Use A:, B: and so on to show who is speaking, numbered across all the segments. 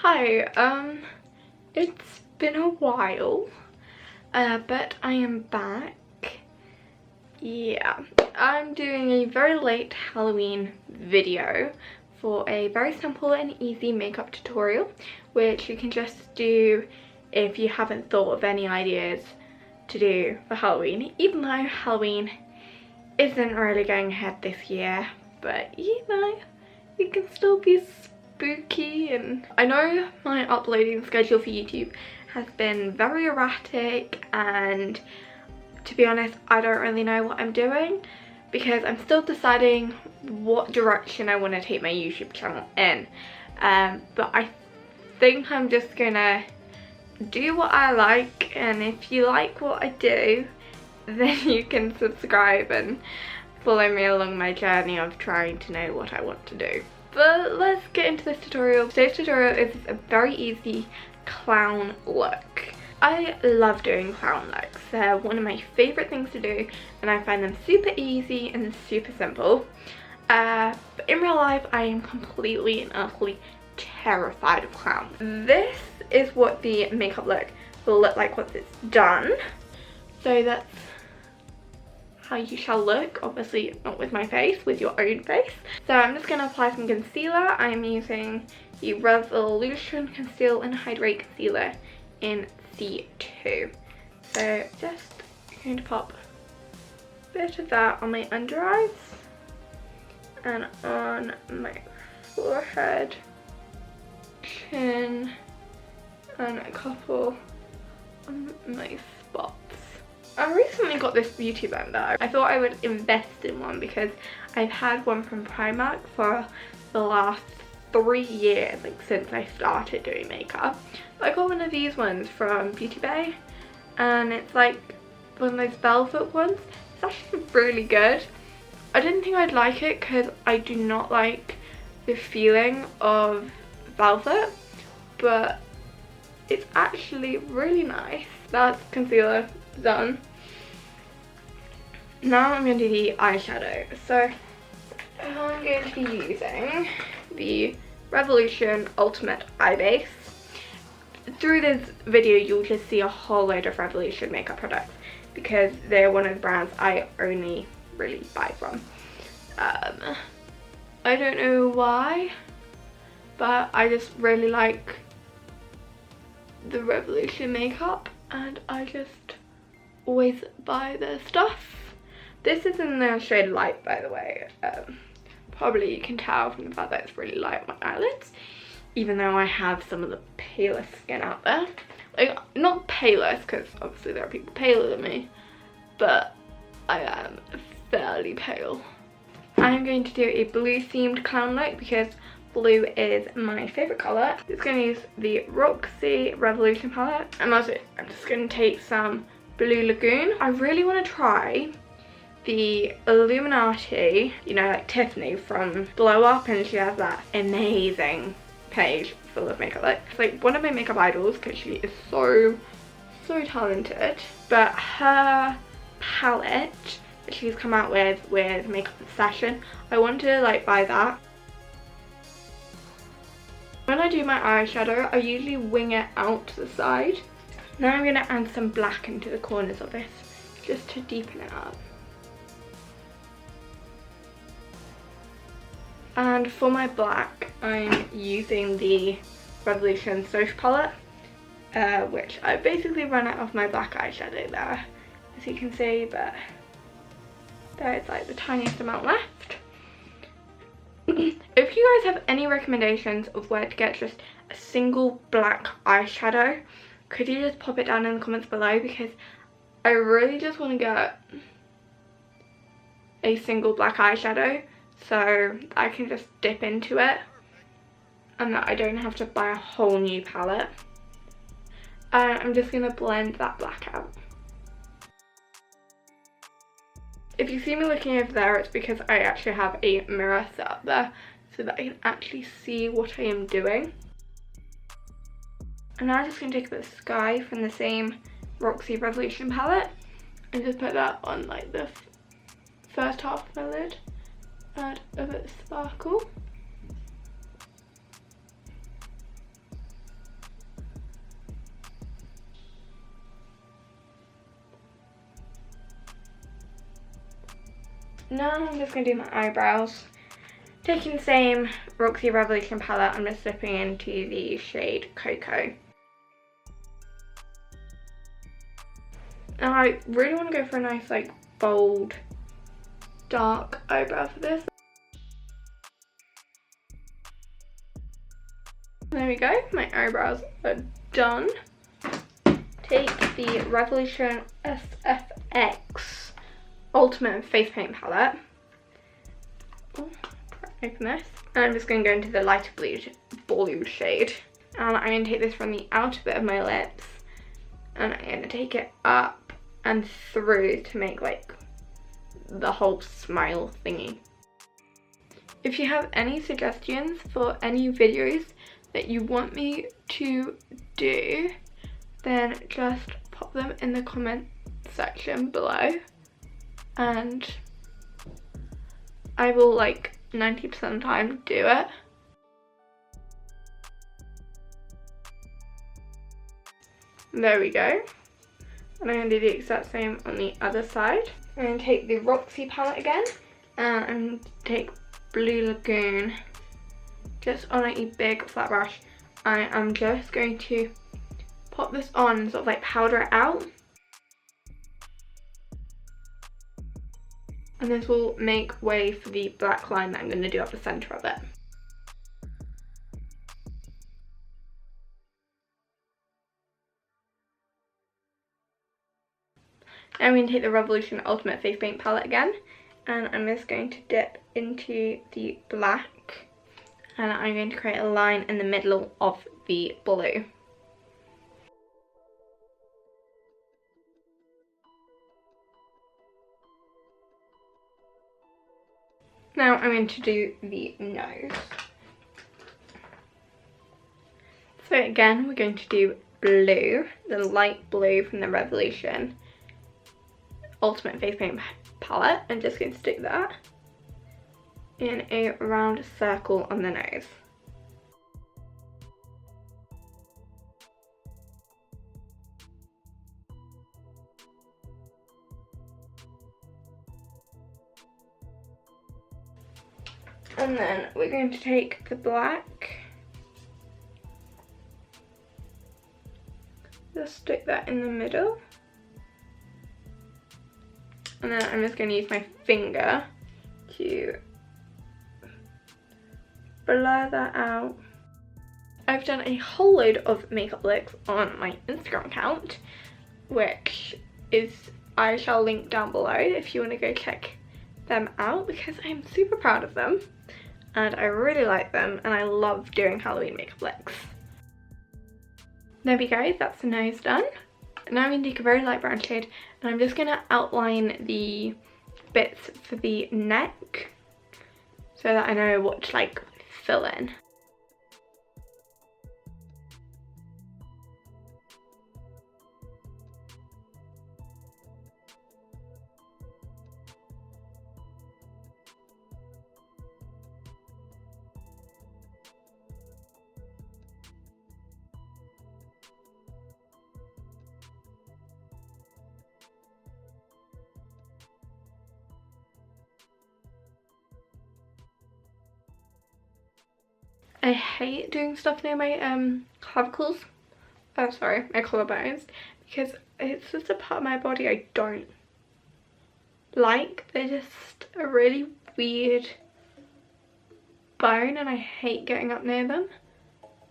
A: Hi, it's been a while, but I am back. Yeah, I'm doing a very late Halloween video for a very simple and easy makeup tutorial, which you can just do if you haven't thought of any ideas to do for Halloween, even though Halloween isn't really going ahead this year, but you know, you can still be spooky. And I know my uploading schedule for YouTube has been very erratic, and to be honest, I don't really know what I'm doing because I'm still deciding what direction I want to take my YouTube channel in, but I think I'm just gonna do what I like, and if you like what I do, then you can subscribe and follow me along my journey of trying to know what I want to do. But let's get into this tutorial. Today's tutorial is a very easy clown look. I love doing clown looks. They're one of my favourite things to do, and I find them super easy and super simple. But in real life, I am completely and utterly terrified of clowns. This is what the makeup look will look like once it's done. So that's how you shall look, obviously not with my face, with your own face. So I'm just going to apply some concealer. I'm using the Revolution Conceal and Hydrate Concealer in C2. So just going to pop a bit of that on my under eyes and on my forehead, chin, and a couple on my spots. I recently got this beauty blender. I thought I would invest in one because I've had one from Primark for the last 3 years, like since I started doing makeup. But I got one of these ones from Beauty Bay, and it's like one of those velvet ones. It's actually really good. I didn't think I'd like it because I do not like the feeling of velvet, but it's actually really nice. That's concealer done. Now I'm going to do the eyeshadow. So I'm going to be using the Revolution Ultimate Eye Base. Through this video you'll just see a whole load of Revolution makeup products because they're one of the brands I only really buy from. I don't know why, but I just really like the Revolution makeup and I just always buy their stuff. This is in the shade Light, by the way. Probably you can tell from the fact that it's really light on my eyelids, even though I have some of the palest skin out there. Like, not palest, because obviously there are people paler than me, but I am fairly pale. I'm going to do a blue themed clown look because blue is my favourite colour. I'm just going to use the Roxy Revolution palette. And I'm just going to take some Blue Lagoon. I really want to try the Illuminati, you know, like Tiffany from Blow Up, and she has that amazing page full of makeup looks. It's like one of my makeup idols because she is so talented. But her palette that she's come out with Makeup Obsession, I want to like buy that. When I do my eyeshadow, I usually wing it out to the side. Now I'm going to add some black into the corners of this, just to deepen it up. And for my black, I'm using the Revolution Social Palette, which I basically run out of my black eyeshadow there, as you can see, but there's like the tiniest amount left. If you guys have any recommendations of where to get just a single black eyeshadow, could you just pop it down in the comments below, because I really just want to get a single black eyeshadow so I can just dip into it and that I don't have to buy a whole new palette. I'm just going to blend that black out. If you see me looking over there, it's because I actually have a mirror set up there so that I can actually see what I am doing. And now I'm just going to take a bit of Sky from the same Roxy Revolution palette and just put that on like the first half of my lid. Add a bit of sparkle. now I'm just going to do my eyebrows. Taking the same Roxy Revolution palette, I'm just slipping into the shade Cocoa. Now I really want to go for a nice like bold, dark eyebrow for this. There we go, my eyebrows are done. Take the Revolution SFX Ultimate Face Paint palette. Oh, open this. And I'm just going to go into the lighter blue shade. And I'm going to take this from the outer bit of my lips. And I'm going to take it up and through to make like the whole smile thingy. If you have any suggestions for any videos that you want me to do, then just pop them in the comment section below and I will like 90% of the time do it. There we go. And I'm going to do the exact same on the other side. I'm going to take the Roxy palette again and I'm going to take Blue Lagoon just on a big flat brush. I am just going to pop this on and sort of like powder it out. And this will make way for the black line that I'm going to do up the centre of it. Now I'm going to take the Revolution Ultimate Face Paint palette again, and I'm just going to dip into the black, and I'm going to create a line in the middle of the blue. Now I'm going to do the nose. So again, we're going to do blue, the light blue from the Revolution Ultimate Face Paint palette. I'm just going to stick that in a round circle on the nose. And then we're going to take the black, just stick that in the middle. And then I'm just going to use my finger to blur that out. I've done a whole load of makeup looks on my Instagram account, which is, I shall link down below if you want to go check them out, because I'm super proud of them and I really like them and I love doing Halloween makeup looks. There we go, that's the nose done. Now I'm going to take a very light brown shade and I'm just going to outline the bits for the neck so that I know what to like fill in. I hate doing stuff near my clavicles, my collarbones, because it's just a part of my body I don't like. They're just a really weird bone and I hate getting up near them.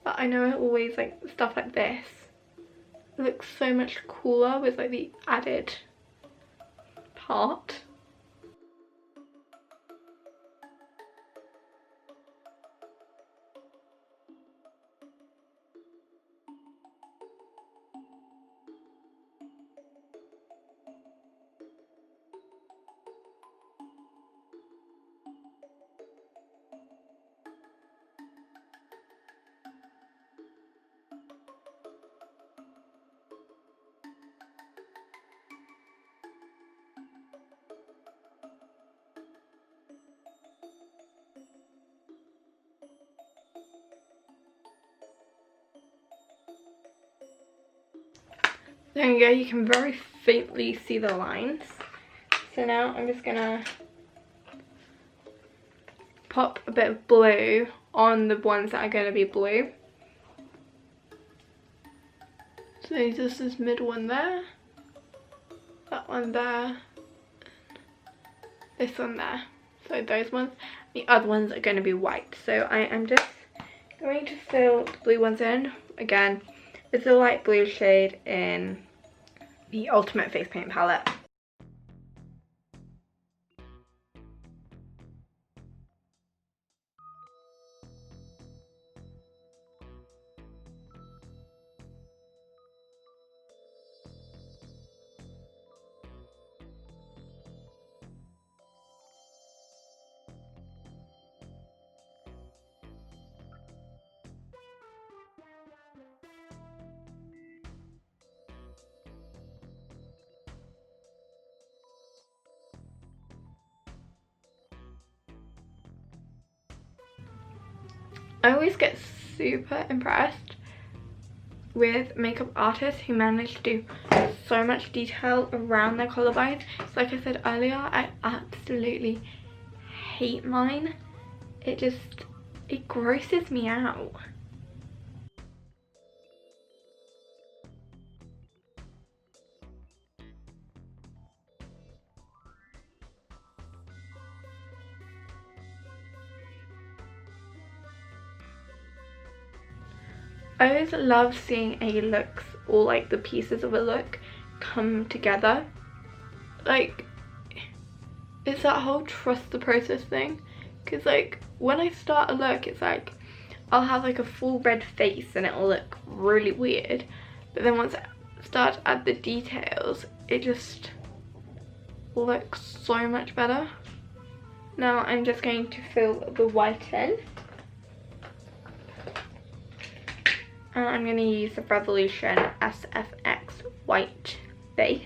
A: But I know I always like stuff like this. It looks so much cooler with like the added part. There you go, you can very faintly see the lines. So now I'm just gonna pop a bit of blue on the ones that are going to be blue. So this is middle one there, that one there, this one there. So those ones. The other ones are going to be white. So I am just going to fill the blue ones in. Again, it's a light blue shade in the Ultimate Face Paint palette. I always get super impressed with makeup artists who manage to do so much detail around their collarbones. So like I said earlier, I absolutely hate mine. It grosses me out. I always love seeing a look, or like the pieces of a look, come together. Like, it's that whole trust the process thing. Because like, when I start a look, it's like, I'll have like a full red face and it'll look really weird. But then once I start to add the details, it just looks so much better. Now I'm just going to fill the white in. And I'm going to use the Revolution SFX white base.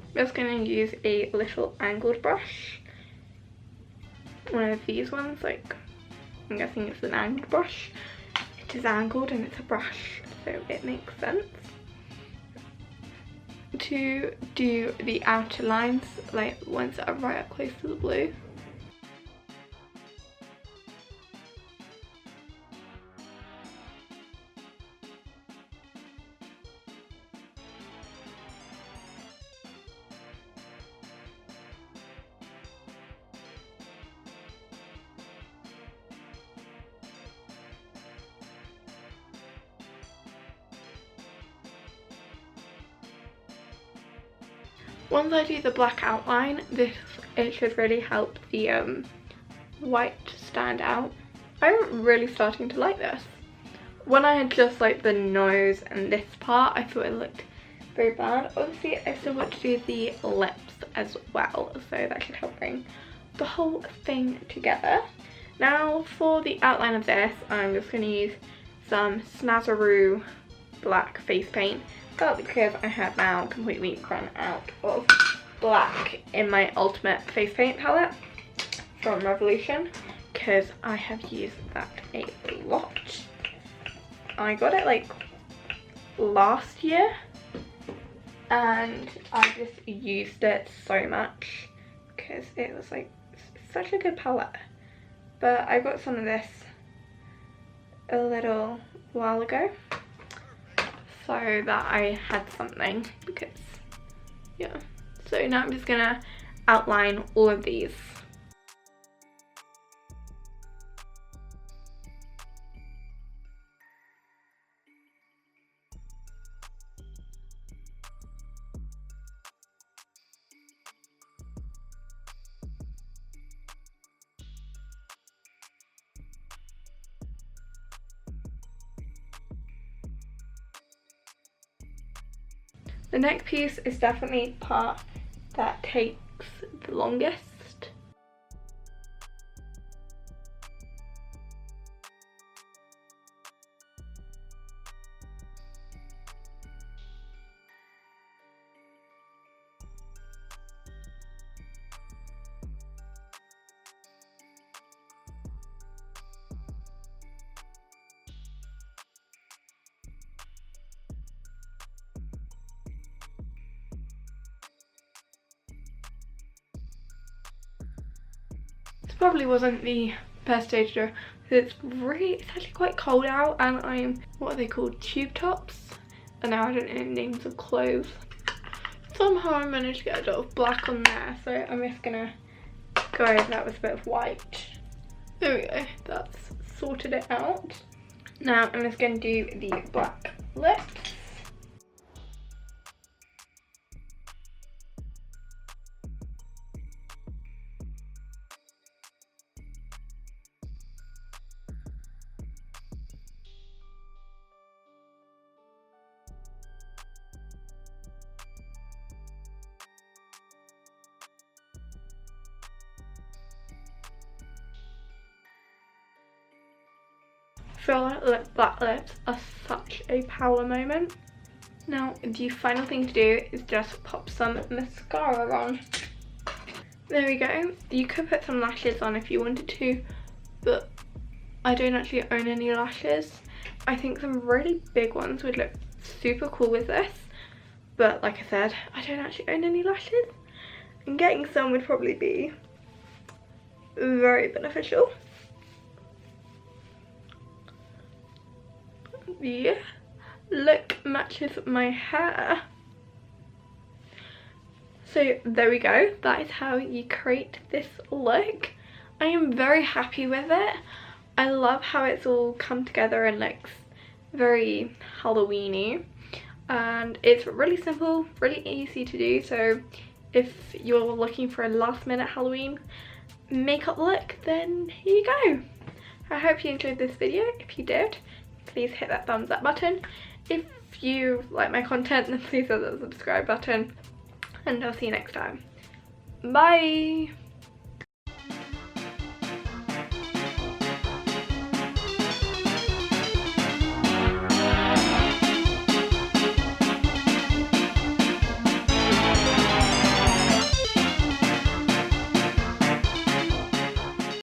A: I'm just going to use a little angled brush. One of these ones, like, I'm guessing it's an angled brush. It is angled and it's a brush, so it makes sense. To do the outer lines, like ones that are right up close to the blue. Once I do the black outline, it should really help the white stand out. I'm really starting to like this. When I had just like the nose and this part, I thought it looked very bad. Obviously, I still want to do the lips as well, so that should help bring the whole thing together. Now for the outline of this, I'm just going to use some Snazzaroo black face paint. But because I have now completely run out of black in my Ultimate Face Paint palette from Revolution, because I have used that a lot. I got it like last year and I just used it so much because it was like such a good palette. But I got some of this a little while ago, so that I had something, because yeah. So now I'm just gonna outline all of these. The next piece is definitely the part that takes the longest. probably wasn't the best day to do it. It's actually quite cold out, and I'm, what are they called, tube tops? And now I don't know the names of clothes. Somehow I managed to get a lot of black on there, so I'm just gonna go over that with a bit of white. There we go, that's sorted it out. Now I'm just gonna do the black lips. I feel like black lips are such a power moment. Now the final thing to do is just pop some mascara on. There we go. You could put some lashes on if you wanted to, but I don't actually own any lashes. I think some really big ones would look super cool with this, but like I said, I don't actually own any lashes, and getting some would probably be very beneficial. Yeah, look matches my hair. So there we go, that is how you create this look. I am very happy with it. I love how it's all come together and looks very Halloweeny, and it's really simple, really easy to do. So if you're looking for a last minute Halloween makeup look, then here you go. I hope you enjoyed this video. If you did, please hit that thumbs up button. If you like my content, then please hit the subscribe button, and I'll see you next time. Bye!